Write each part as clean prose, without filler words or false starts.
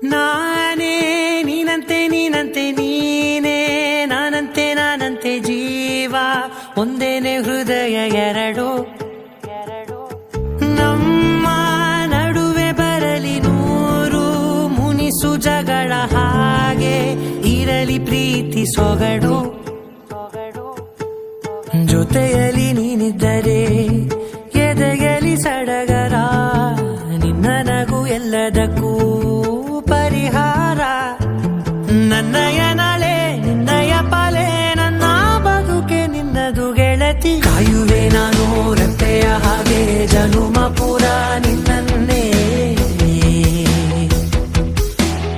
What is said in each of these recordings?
ನಾನೇ ನೀನಂತೆ ನೀನಂತೆ ನೀನೇ ನಾನಂತೆ ನಾನಂತೆ ಜೀವ ಒಂದೇನೆ ಹೃದಯ ಎರಡು ನಮ್ಮ ನಡುವೆ ಬರಲಿ ನೂರು ಮುನಿಸು ಜಗಳ ಹಾಗೆ ಇರಲಿ ಪ್ರೀತಿ ಸೊಗಡು ಜೊತೆಯಲ್ಲಿ ನೀನಿದ್ದರೆ ಎದೆಯಲಿ ಸಡಗರ ನಿನ್ನ ನಗು ಎಲ್ಲದಕ್ಕೂ ಪರಿಹಾರ ನನ್ನಯ ನಾಳೆ ನಿನ್ನಯ ಪಾಲೆ ನನ್ನ ಬದುಕೆ ನಿನ್ನದು ಗೆಳತಿ ಕಾಯುವೆ ನಾನು ರೆಪ್ಪೆಯ ಹಾಗೆ ಜನುಮ ಪುರ ನಿನ್ನನ್ನೇ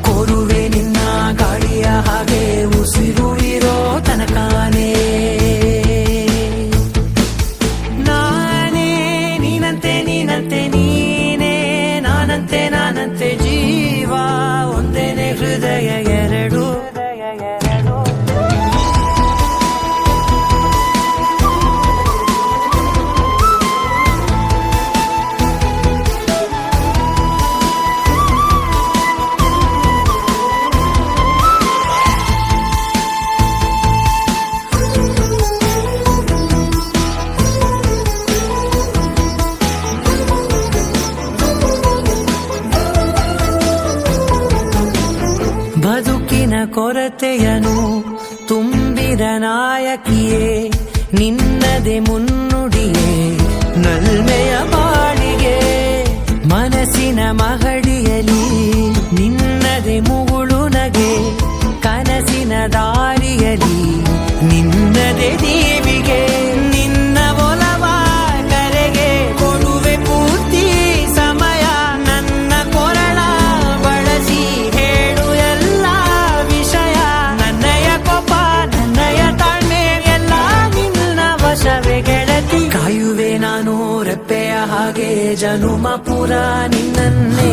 ಕೋರುವೆ ನಿನ್ನ ಗಾಳಿಯ ಹಾಗೆ ಉಸಿರು ಇರೋ ತನಕಾನೇ ನಾನೇ ನೀನಂತೆ ನೀನಂತೆ ನೀನೇ ನಾನಂತೆ ನಾನಂತೆ ಜೀವ ಒಂದೇನೆ ಹೃದಯ ಎರಡು ಬದುಕಿನ ಕೊರತೆಯನು ತುಂಬಿದ ನಾಯಕಿಯೇ ನಿನ್ನದೆ ಮುನ್ನುಡಿಯೇ ನಲ್ಮೆಯ ಬಾಳಿಗೆ ಮನಸ್ಸಿನ ಮಹಡಿಯಲಿ ನಿನ್ನದೆ ಮುಗುಳು ನಗೆ ಕನಸಿನ ದಾರಿಯಲಿ ನಿನ್ನದೆ ದೀವಿಗೆ ನಿನ್ನ ಒಲವ ಕರೆಗೆ ಕೊಡುವೆ ಪೂರ್ತಿ ಸಮಯ ನನ್ನ ಕೊರಳ ಬಳಸಿ ಹೇಳು ಎಲ್ಲ ವಿಷಯ ನನ್ನಯ ಕೋಪ ನನ್ನಯ ತಾಳ್ಮೆ ಎಲ್ಲ ನಿನ್ನ ವಶವೇ ಗೆಳತಿ ಕಾಯುವೆ ನಾನು ರೆಪ್ಪೆಯ ಹಾಗೆ ಜನುಮ ಪುರ ನಿನ್ನನ್ನೇ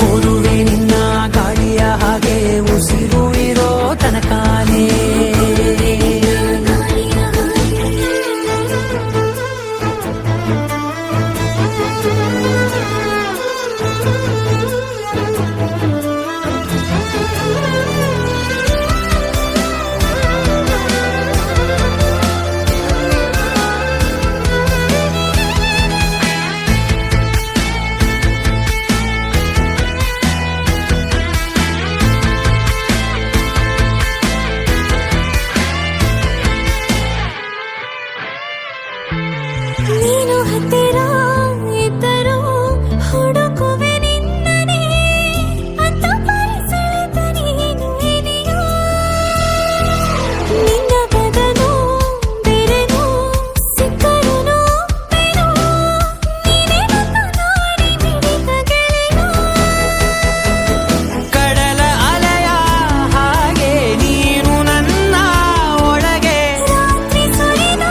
ಕೋರುವೆ ನಿನ್ನ ಗಾಳಿಯ ಹಾಗೆ ಉಸಿರು ಇರೋ ತನಕಾನೇ ನೀನು ಹತ್ತಿರ ಇದ್ದರೂ ಹುಡುಕುವೆ ನಿನ್ನನೇ ಅಂತ ಪರಿಸರದ ನೀನು ಇದೆಯೋ ನಿನ್ನ ಬದಲು ಬೆರೆದು ಸಿಕ್ಕರೂ ಬೇರು ನೀನೇ ನನ್ನ ನಾಡಿ ಮಿಡಿದ ಗೆಳೆಯ ಕಡಲ ಅಲೆಯ ಹಾಗೆ ನೀನು ನನ್ನ ಒಳಗೆ ರಾತ್ರಿ ಸುರಿದ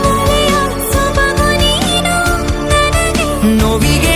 ಮಳೆಯ ಸೊಬಗು ನೀನು ನನಗೆ ನೋವಿಗೆ